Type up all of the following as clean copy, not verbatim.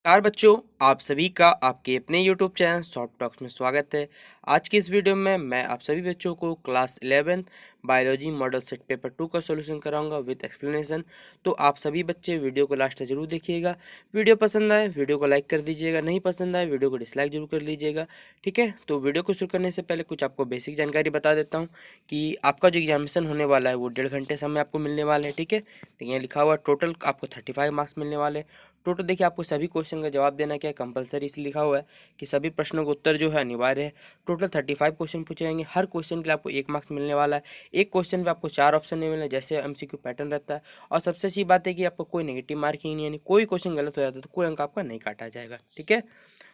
नमस्कार बच्चों, आप सभी का आपके अपने YouTube चैनल शॉर्ट टॉक्स में स्वागत है। आज की इस वीडियो में मैं आप सभी बच्चों को class 11 biology model set paper 2 का सॉल्यूशन कराऊंगा विद एक्सप्लेनेशन। तो आप सभी बच्चे वीडियो को लास्ट तक जरूर देखिएगा। वीडियो पसंद आए वीडियो को लाइक कर दीजिएगा, नहीं पसंद आए वीडियो को डिसलाइक जरूर कर लीजिएगा। ठीक है, तो वीडियो को शुरू करने से पहले कुछ आपको बेसिक जानकारी बता देता हूँ कि आपका जो एग्जामिनेशन होने वाला है वो 1.5 घंटे समय आपको मिलने वाला है। ठीक है, तो यहाँ लिखा हुआ टोटल आपको 35 मार्क्स मिलने वाले हैं। टोटल देखिए, आपको सभी क्वेश्चन का जवाब देना क्या है, कंपलसरी इसलिए लिखा हुआ है कि सभी प्रश्नों का उत्तर जो है अनिवार्य है। टोटल 35 क्वेश्चन पूछे जाएंगे। हर क्वेश्चन के लिए आपको 1 मार्क्स मिलने वाला है। एक क्वेश्चन पे आपको 4 ऑप्शन नहीं मिलने, जैसे एमसीक्यू पैटर्न रहता है। और सबसे अच्छी बात है कि आपको कोई नेगेटिव मार्किंग नहीं, यानी कोई क्वेश्चन गलत हो जाता है तो कोई अंक आपका नहीं काटा जाएगा। ठीक है,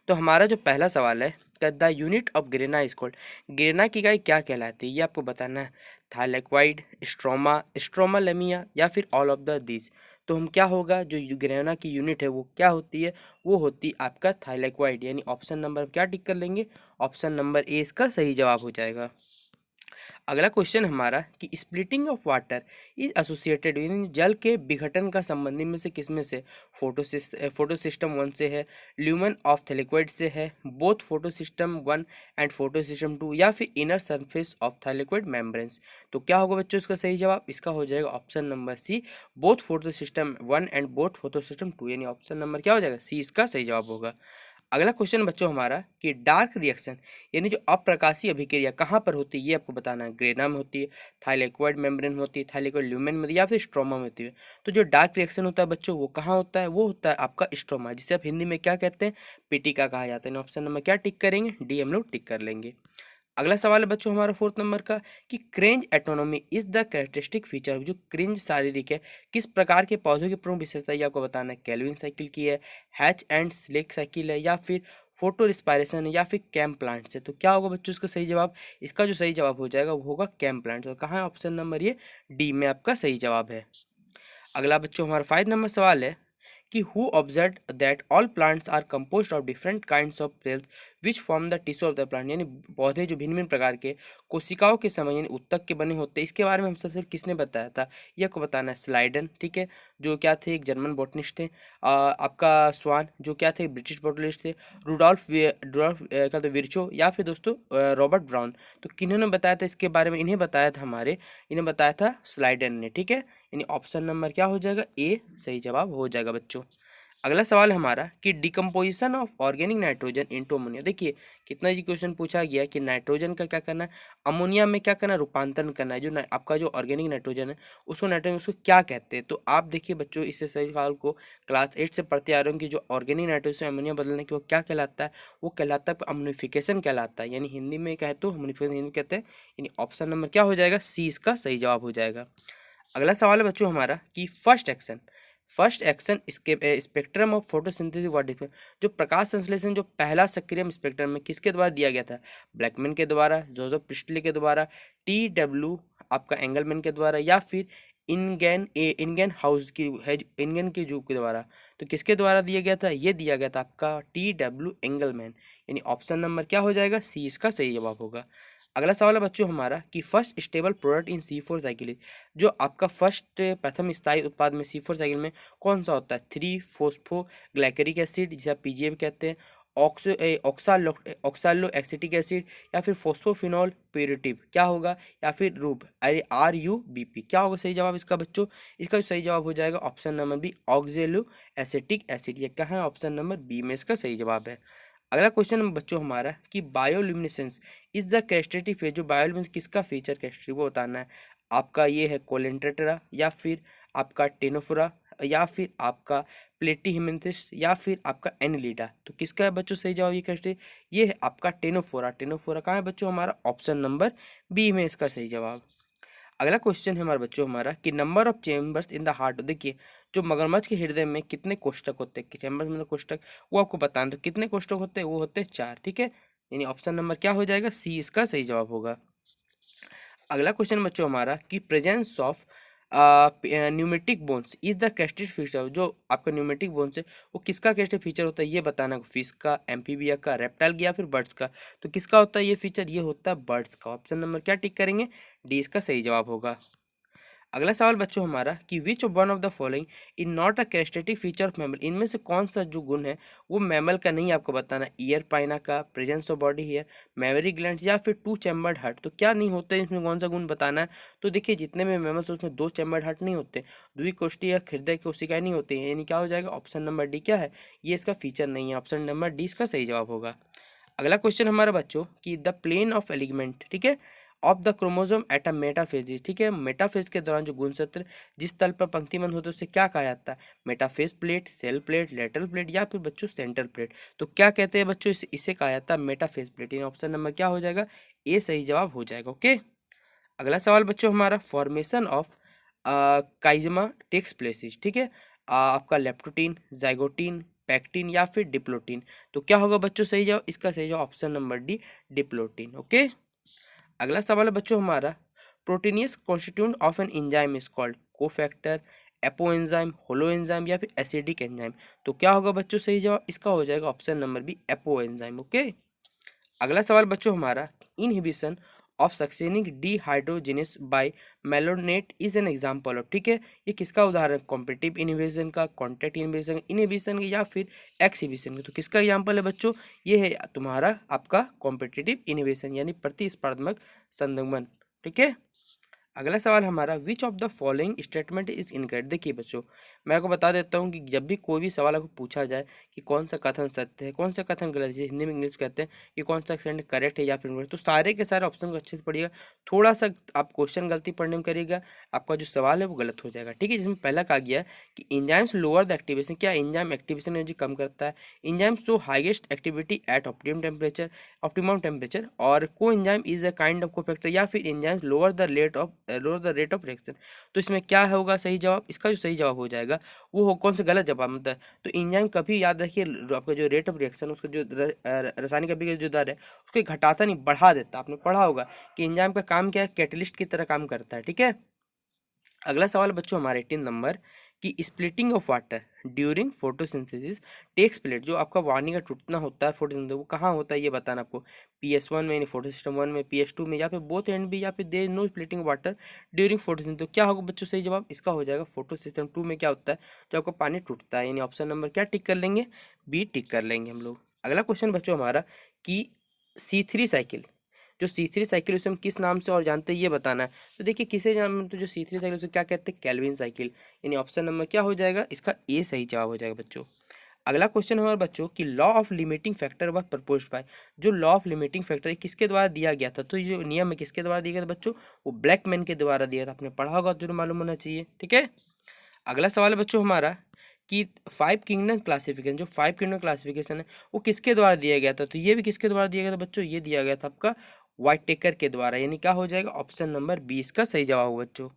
तो हमारा जो पहला सवाल है, द यूनिट ऑफ गिरेना इज कॉल्ड। गिरेना की इकाई क्या कहलाती है, ये आपको बताना है। थाइलेक्वाइड, स्ट्रोमा, स्ट्रोमालेमिया या फिर ऑल ऑफ द दीज। तो हम क्या होगा, जो गिरेना की यूनिट है वो क्या होती है, वो होती आपका थाइलेक्वाइड, यानी ऑप्शन नंबर क्या टिक कर लेंगे, ऑप्शन नंबर ए इसका सही जवाब हो जाएगा। अगला क्वेश्चन हमारा कि splitting of water is associated, यानी जल के विघटन का संबंधी में से किसमें से, फोटो सिस्टम वन से है, ल्यूमन ऑफ थैलेक्वाइड से है, both photo system one and photo system two, या फिर inner surface of thylakoid membranes. तो क्या होगा बच्चों इसका सही जवाब, इसका हो जाएगा option number C, both photo system one and both photo system two, यानी ऑप्शन नंबर क्या हो जाएगा, सी इसका सही जवाब होगा। अगला क्वेश्चन बच्चों हमारा कि डार्क रिएक्शन, यानी जो अप्रकाशीय अभिक्रिया कहाँ पर होती है, ये आपको बताना है। ग्रेना में होती है, थाइलेक्वाइड मेम्ब्रेन में होती है, थाइलेक्वाइड ल्यूमेन में, या फिर स्ट्रोमा में होती है। तो जो डार्क रिएक्शन होता है बच्चों, वो कहाँ होता है, वो होता है आपका स्ट्रोमा, जिसे आप हिंदी में क्या कहते हैं, पीटिका कहा जाता है। ऑप्शन नंबर क्या टिक करेंगे, डी हम लोग टिक कर लेंगे। अगला सवाल है बच्चों हमारा 4 नंबर का कि Kranz anatomy is the characteristic feature, जो क्रेंज शारीरिक है किस प्रकार के पौधों की प्रमुख विशेषता, ये आपको बताना है। कैल्विन साइकिल की है, हैच एंड स्लेक साइकिल है, या फिर फोटो रिस्पायरेशन है, या फिर कैम प्लांट से। तो क्या होगा बच्चों इसका सही जवाब, इसका जो सही जवाब हो जाएगा वो होगा कैम प्लांट। और कहाँ है ऑप्शन नंबर ये डी में आपका सही जवाब है। अगला बच्चों हमारा 5 नंबर सवाल है कि who observe that all plants are composed of different kinds of cells which form the tissue of the plant, यानी पौधे जो भिन्न भिन्न प्रकार के कोशिकाओं के समय यानी उत्तक के बने होते हैं। इसके बारे में हम सबसे किसने बताया था, ये आपको बताना है स्लाइडन। ठीक है, जो क्या थे, एक जर्मन बॉटनिस्ट थे। आपका स्वान जो क्या थे, ब्रिटिश बॉटनिस्ट थे। रुडॉल्फ क्या तो विर्चो, या फिर दोस्तों रॉबर्ट ब्राउन। तो किन्होंने बताया था इसके बारे में, इन्हें बताया था इन्हें बताया था स्लाइडन ने। ठीक है, यानी ऑप्शन नंबर क्या हो जाएगा, ए सही जवाब हो जाएगा बच्चों। अगला सवाल हमारा कि decomposition of organic nitrogen into ammonia. देखिए कितना जी क्वेश्चन पूछा गया कि नाइट्रोजन का क्या करना है, अमोनिया में क्या करना है, रूपांतरण करना है। जो आपका जो ऑर्गेनिक नाइट्रोजन है उसको नाइट्रोजन उसको क्या कहते हैं। तो आप देखिए बच्चों, इससे सही सवाल को क्लास 8 से पढ़ते आ रहे हो कि जो ऑर्गेनिक नाइट्रोजन से अमोनिया बदलने की वो क्या कहलाता है, वो कहलाता है अम्लीफिकेशन कहलाता है। यानी हिंदी में कहे तो अम्लीफिकेशन हिंदी कहते हैं। यानी ऑप्शन नंबर क्या हो जाएगा, सी इसका सही जवाब हो जाएगा। अगला सवाल है बच्चों हमारा कि first action spectrum of photosynthesis what difference, जो प्रकाश संश्लेषण जो पहला सक्रिय स्पेक्ट्रम में किसके द्वारा दिया गया था, ब्लैकमैन के द्वारा, जोसेफ प्रिस्टली के द्वारा, टी आपका एंगलमैन के द्वारा, या फिर इनगैन हाउस की है, इनगैन की जू के द्वारा। तो किसके द्वारा दिया गया था, ये दिया गया था आपका टी एंगलमैन। यानी ऑप्शन नंबर क्या हो जाएगा, सी इसका सही जवाब होगा। अगला सवाल है बच्चों हमारा कि first stable product in C4 cycle, जो आपका फर्स्ट प्रथम स्थायी उत्पाद में C4 साइकिल में कौन सा होता है, 3 फोस्फोग्लाइकेरिक एसिड जिसे आप PGA कहते हैं, ऑक्सालो एक्सिटिक एसिड, या फिर फोस्फोफिनॉल प्यूरिटिव क्या होगा, या फिर RUBP क्या होगा सही जवाब इसका बच्चों, इसका सही जवाब हो जाएगा option number B, oxalo acetic acid. ये क्या है, ऑप्शन नंबर बी में इसका सही जवाब है। अगला क्वेश्चन बच्चों हमारा कि bioluminescence is the characteristic phase, जो बायोल्यूमिनेसेंस किसका फीचर कैरेक्टरिस्टिक वो बताना है। आपका ये है कोलेंट्रेटेरा, या फिर आपका टेनोफोरा, या फिर आपका प्लेटीहेमेंथिस, या फिर आपका एनिलीडा। तो किसका है बच्चों सही जवाब, ये कैरेक्टरिस्टिक ये है आपका टेनोफोरा। टेनोफोरा कहाँ है बच्चों, हमारा ऑप्शन नंबर बी में इसका सही जवाब। अगला क्वेश्चन है हमारा बच्चों हमारा कि number of chambers in the heart. देखिए जो मगरमच्छ के हृदय में कितने कोष्ठक होते हैं, चैम्बर्स मतलब कोष्ठक, वो आपको बताना। तो कितने कोष्ठक होते हैं, वो होते हैं 4। ठीक है, यानी ऑप्शन नंबर क्या हो जाएगा, सी इसका सही जवाब होगा। अगला क्वेश्चन बच्चों हमारा कि presence of pneumatic bones is the characteristic feature, जो आपका न्यूमेटिक बोन्स है वो किसका कैरेक्टरिस्टिक फीचर होता है, ये बताना। फिश का, एम्फीबिया का, रेप्टाइल का, या फिर बर्ड्स का। तो किसका होता है ये फीचर, ये होता है बर्ड्स का। ऑप्शन नंबर क्या टिक करेंगे, डी इसका सही जवाब होगा। अगला सवाल बच्चों हमारा कि which one of the following in not a characteristic feature of mammal, इनमें से कौन सा जो गुण है वो मैमल का नहीं, आपको बताना। ईयर पाइना का, presence of body hair, mammary glands या फिर टू चैम्बर्ड हार्ट। तो क्या नहीं होता है इसमें, कौन सा गुण बताना है। तो देखिए जितने में मैमल्स उसमें दो चैम्बर्ड हार्ट नहीं होते, द्विकोष्ठी या हृदय कोशिकाएं नहीं होती हैं, यानी क्या हो जाएगा ऑप्शन नंबर डी क्या है, ये इसका फीचर नहीं है, ऑप्शन नंबर डी इसका सही जवाब होगा। अगला क्वेश्चन हमारा बच्चों कि द प्लेन ऑफ एलिगमेंट, ठीक है, of the chromosome at a metaphase, ठीक है, मेटाफेज के दौरान जो गुणसूत्र जिस तल पर पंक्तिबंध होते हैं उसे क्या कहा जाता है, metaphase plate, cell plate, lateral plate या फिर बच्चों सेंट्रल प्लेट। तो क्या कहते हैं बच्चों, इसे कहा जाता है मेटाफेज प्लेट, यानी ऑप्शन नंबर क्या हो जाएगा, ए सही जवाब हो जाएगा। ओके, अगला सवाल बच्चों हमारा फॉर्मेशन ऑफ काइजमा टेक्स प्लेसिस, ठीक है, आपका लेप्टोटीन, जाइगोटीन, पैक्टीन या फिर डिप्लोटीन। तो क्या होगा बच्चों सही जवाब, इसका सही जवाब option number D diplotene. Okay, अगला सवाल है बच्चों हमारा proteinaceous constituent of an enzyme is called cofactor, apo enzyme, holo enzyme या फिर एसिडिक एंजाइम। तो क्या होगा बच्चों सही जवाब, इसका हो जाएगा option number B apo enzyme. Okay, अगला सवाल बच्चों हमारा inhibition of succinic dehydrogenase by malonate is an example of, ठीक है, ये किसका उदाहरण, कॉम्पिटिटिव इनहिबिशन का, कॉन्टैक्ट इनहिबिशन, इनहिबिशन या फिर एक्सिबिशन का। तो किसका एग्जांपल है बच्चों, ये है तुम्हारा आपका कॉम्पिटिटिव इनहिबिशन यानी प्रतिस्पर्धात्मक संदमन, ठीक है। अगला सवाल हमारा which of the following statement is incorrect. देखिए बच्चों मैं आपको बता देता हूँ कि जब भी कोई भी सवाल आपको पूछा जाए कि कौन सा कथन सत्य है, कौन सा कथन गलत है, जैसे हिंदी में इंग्लिश कहते हैं कि कौन सा स्टेटमेंट करेक्ट है या फिर incorrect, तो सारे के सारे ऑप्शन को अच्छे से पढ़िएगा। थोड़ा सा आप क्वेश्चन गलती पढ़ने में करिएगा, आपका जो सवाल है वो गलत हो जाएगा, ठीक है। जिसमें पहला कहा गया है कि एंजाइम्स लोअर द एक्टिवेशन, क्या एंजाइम एक्टिवेशन एनर्जी कम करता है, enzymes show highest activity at optimum temperature, और coenzyme is a kind of cofactor, या फिर enzymes lower the rate of reaction. तो इसमें क्या होगा सही जवाब, इसका जो सही जवाब हो जाएगा वो हो कौन सा गलत जवाब, मतलब तो एंजाइम कभी याद रखिए आपका जो रेट ऑफ रिएक्शन उसका जो रासायनिक अभिक्रिया जो दर है उसको घटाता नहीं बढ़ा देता। आपने पढ़ा होगा कि एंजाइम का काम क्या है, कैटलिस्ट की तरह काम करता है, ठीक है। अगला सवाल बच्चों हमारे 18 नंबर कि splitting of water during photosynthesis takes place, जो आपका पानी का टूटना होता है फोटोसिंथेसिस वो कहाँ होता है ये बताना आपको, PS1 में यानी फोटो सिस्टम 1 में, PS2 में, या फिर बोथ एंड भी, या फिर there no splitting water during photosynthesis. तो क्या होगा बच्चों सही जवाब, इसका हो जाएगा फोटो सिस्टम 2 में क्या होता है, जो आपका पानी टूटता है, यानी ऑप्शन नंबर क्या टिक कर लेंगे, बी टिक कर लेंगे हम लोग। अगला क्वेश्चन बच्चों हमारा कि C3 साइकिल, जो C3 साइकिल उसे हम किस नाम से और जानते हैं ये बताना है। तो देखिए किसे जान, तो जो C3 साइकिल उसे क्या कहते हैं, केल्विन साइकिल, यानी ऑप्शन नंबर क्या हो जाएगा, इसका ए सही जवाब हो जाएगा बच्चों। अगला क्वेश्चन हमारे बच्चों कि लॉ ऑफ लिमिटिंग फैक्टर वह प्रपोज्ड बाय, जो लॉ ऑफ लिमिटिंग फैक्टर किसके द्वारा दिया गया था, तो ये नियम है किसके द्वारा दिया गया था बच्चों, वो ब्लैकमैन के द्वारा दिया था, आपने पढ़ा होगा तो मालूम होना चाहिए, ठीक है। अगला सवाल है बच्चों हमारा कि 5 किंगडम क्लासिफिकेशन, जो 5 किंगडम क्लासिफिकेशन है वो किसके द्वारा दिया गया था, तो ये भी किसके द्वारा दिया गया था बच्चों, ये दिया गया था आपका व्हाइट टेकर के द्वारा, यानी क्या हो जाएगा ऑप्शन नंबर 20 का सही जवाब होगा बच्चों।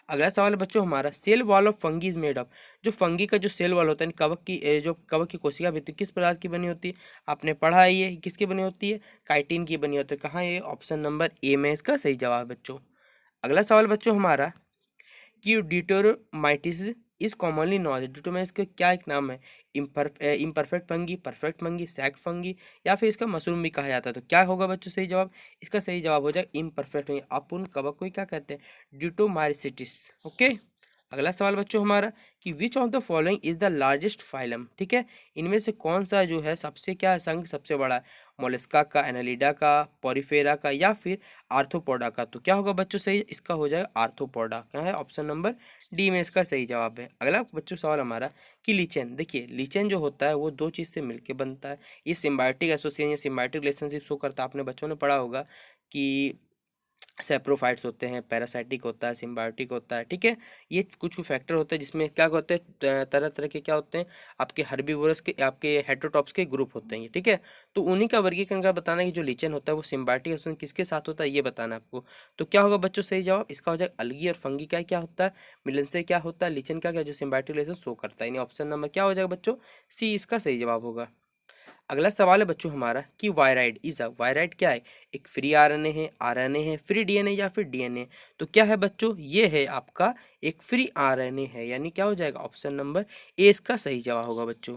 अगला सवाल है बच्चों हमारा cell wall of fungi is made of, जो फंगी का जो सेल वॉल होता है कवक की जो कवक की कोशिका होती है किस पदार्थ की बनी होती है, आपने पढ़ा है ये किसकी बनी होती है, काइटिन की बनी होती है, कहाँ ये ऑप्शन नंबर ए में इसका सही जवाब बच्चों। अगला सवाल बच्चों हमारा कि deuteromycetes is commonly known, deuteromycetes का क्या एक नाम है, imperfect fungi, perfect fungi, sac fungi या फिर इसका मशरूम भी कहा जाता है। तो क्या होगा बच्चों सही जवाब, इसका सही जवाब हो जाएगा इम्परफेक्ट फंगी, अपुन कवक को क्या कहते हैं, डिटोमाइसिटिस। ओके, अगला सवाल बच्चों हमारा कि which of the following is the largest phylum, ठीक है, इनमें से कौन सा जो है सबसे क्या है संघ सबसे बड़ा है, मोलस्का का, एनालिडा का, पोरिफेरा का या फिर आर्थ्रोपोडा का। तो क्या होगा बच्चों सही, इसका हो जाएगा आर्थ्रोपोडा, क्या है ऑप्शन नंबर डी में इसका सही जवाब है। अगला बच्चों सवाल हमारा कि लीचेन, देखिए लीचेन जो होता है वो दो चीज़ से मिलकर बनता है, ये सिम्बायोटिक एसोसिएशन या सिम्बायोटिक रिलेशनशिप शो करता है, आपने बच्चों ने पढ़ा होगा कि सेप्रोफाइट्स होते हैं, पैरासाइटिक होता है, सिम्बायोटिक होता है, ठीक है। ये कुछ कुछ फैक्टर होते हैं जिसमें क्या होते हैं तरह तरह के क्या होते हैं आपके हर्बीवोरस के आपके हेटेरोटॉप्स के ग्रुप होते हैं, ठीक है। तो उन्हीं का वर्गीकरण का बताना है कि जो लीचन होता है वो सिम्बायोटिक एसोसिएशन किसके साथ होता है ये बताना है आपको। तो क्या होगा बच्चों सही जवाब, इसका हो जाएगा अलगी और फंगी का क्या होता है, मिलन से क्या होता है, लीचन का क्या जो सिम्बायोटिक रिलेशन शो करता है, यानी ऑप्शन नंबर क्या हो जाएगा बच्चों, सी इसका सही जवाब होगा। अगला सवाल है बच्चों हमारा कि वायराइड इज अ, वायराइड क्या है, एक फ्री आरएनए है, फ्री डीएनए या फिर डीएनए। तो क्या है बच्चों, ये है आपका एक फ्री आरएनए है, यानी क्या हो जाएगा ऑप्शन नंबर ए इसका सही जवाब होगा बच्चों।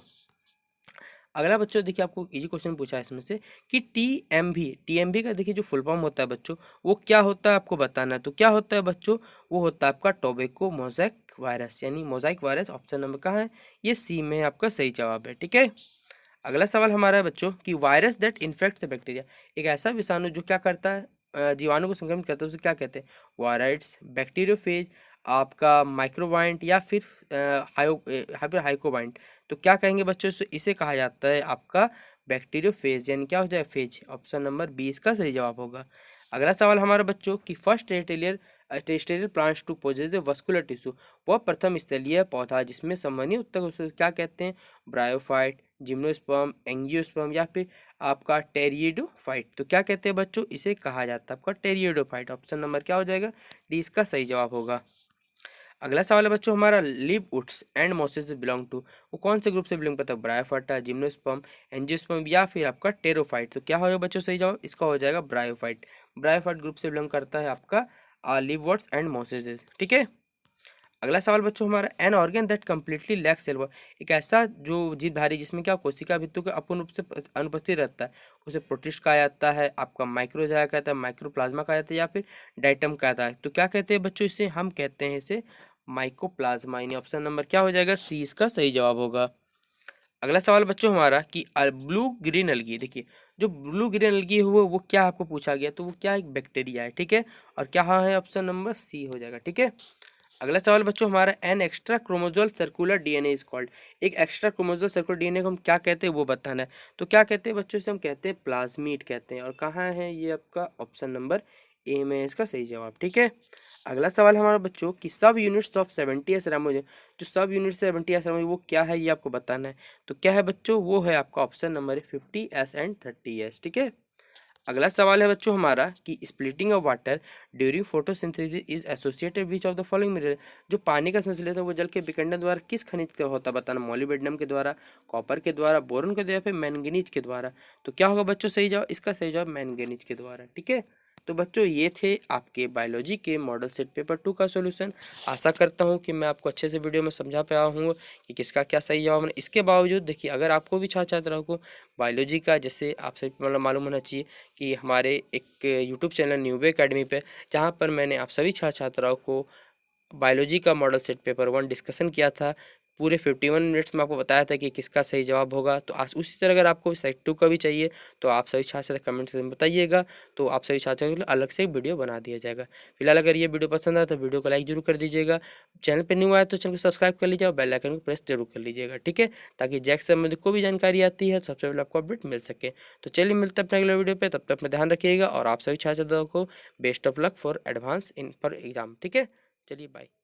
अगला बच्चों देखिए आपको इजी क्वेश्चन पूछा है इसमें से कि टीएमवी का देखिए जो फुल फॉर्म होता है बच्चों वो क्या होता है आपको बताना है। तो क्या होता है बच्चों, वो होता है आपका टोबैको मोज़ेक वायरस, यानी मोज़ेक वायरस। ऑप्शन नंबर कहाँ है, ये सी में आपका सही जवाब है। ठीक है, अगला सवाल हमारा है बच्चों कि virus that infects the bacteria, एक ऐसा विषाणु जो क्या करता है, जीवाणु को संक्रमित करता है, उसे क्या कहते हैं, वायराइड्स, बैक्टीरियोफेज, आपका माइक्रोबाइंट, या फिर हाइकोबाइंट। तो क्या कहेंगे बच्चों, इसे कहा जाता है आपका बैक्टीरियोफेज, यानी क्या हो जाए फेज। ऑप्शन नंबर 20 का सही जवाब होगा। अगला सवाल हमारा बच्चों कि first terrestrial plants to possess the vascular tissue, वह प्रथम स्थलीय पौधा जिसमें संवहनी उत्तक उसे क्या कहते हैं, ब्रायोफाइट, जिम्नोस्पर्म, एंजियोस्पर्म, या फिर आपका टेरिडोफाइट। तो क्या कहते हैं बच्चों, इसे कहा जाता है आपका टेरिडोफाइट। ऑप्शन नंबर क्या हो जाएगा, डी इसका सही जवाब होगा। अगला सवाल है बच्चों हमारा, liverworts and mosses belong to, वो कौन से ग्रुप से बिलोंग करता है, ब्रायोफाइटा, जिम्नोस्पर्म, एंजियोस्पर्म, या फिर आपका टेरोफाइट। तो क्या हो जाएगा बच्चों सही जवाब, इसका हो जाएगा ब्रायोफाइट। ब्रायोफाइट ग्रुप से बिलोंग करता है आपका लिव वुड्स एंड मॉसेस। ठीक है, अगला सवाल बच्चों हमारा, an organ that completely lack cell wall, एक ऐसा जो जीवधारी जिसमें क्या कोशिका भित्तों के अपूर्ण रूप से अनुपस्थित रहता है, उसे प्रोटिस्ट कहा जाता है, आपका माइक्रोजाया कहता है, माइक्रोप्लाज्मा कहा जाता है, या फिर डाइटम कहता है। तो क्या कहते हैं बच्चों इसे, हम कहते हैं इसे माइकोप्लाज्मा, यानी ऑप्शन नंबर क्या हो जाएगा, सी इसका सही जवाब होगा। अगला सवाल बच्चों हमारा कि ब्लू ग्रीन अलगी, देखिए जो ब्लू ग्रीन अलगी हुआ वो क्या आपको पूछा गया, तो वो क्या एक बैक्टीरिया है। ठीक है, और क्या हाँ है, ऑप्शन नंबर सी हो जाएगा। ठीक है, अगला सवाल बच्चों हमारा, an extra chromosomal circular DNA is called, एक एक्स्ट्रा क्रोमोजोल सर्कुलर डीएनए को हम क्या कहते हैं वो बताना है। तो क्या कहते हैं बच्चों, से हम कहते हैं प्लाज्मीड कहते हैं, और कहाँ है ये आपका ऑप्शन नंबर ए में है इसका सही जवाब। ठीक है, अगला सवाल हमारा बच्चों कि सब यूनिट्स ऑफ 70 एस रामोजन, जो सब यूनिट 70 एस रामोजन वो क्या है ये आपको बताना है। तो क्या है बच्चों, वो है आपका option number 50 S and 30 S. ठीक है, अगला सवाल है बच्चों हमारा कि splitting of water during photosynthesis is associated which of the following mineral, जो पानी का संश्लेषण है वो जल के विखंडन द्वारा किस खनिज का होता है बताना, मॉलिब्डेनम के द्वारा, कॉपर के द्वारा, बोरॉन के द्वारा, फिर मैंगनीज के द्वारा। तो क्या होगा बच्चों सही जवाब, इसका सही जवाब मैंगनीज के द्वारा। ठीक है, तो बच्चों ये थे आपके बायोलॉजी के मॉडल सेट पेपर 2 का सॉल्यूशन। आशा करता हूँ कि मैं आपको अच्छे से वीडियो में समझा पाया हूँ कि किसका क्या सही जवाब है। इसके बावजूद देखिए, अगर आपको भी छात्र छात्राओं को बायोलॉजी का, जैसे आपसे मतलब मालूम होना चाहिए कि हमारे एक यूट्यूब चैनल न्यूबे एकेडमी पे, जहाँ पर मैंने आप सभी छात्र छात्राओं को बायोलॉजी का मॉडल सेट पेपर 1 डिस्कशन किया था, पूरे 51 मिनट्स में आपको बताया था कि किसका सही जवाब होगा। तो आज उसी तरह अगर आपको सेट 2 का भी चाहिए तो आप सभी छात्र कमेंट में बताइएगा, तो आप सभी छात्रों के लिए अलग से एक वीडियो बना दिया जाएगा। फिलहाल अगर ये वीडियो पसंद आए तो वीडियो को लाइक जरूर कर दीजिएगा, चैनल पर न्यू आया तो चैनल को सब्सक्राइब कर लीजिए और बेल आइकन को प्रेस जरूर कर लीजिएगा। ठीक है, ताकि जैक से संबंधित कोई भी जानकारी आती है सबसे पहले आपको अपडेट मिल सके। तो चलिए मिलते हैं अपने अगले वीडियो पर, तब तक अपना ध्यान रखिएगा और आप सभी छात्र को best of luck for advance in for exam. ठीक है, चलिए बाय।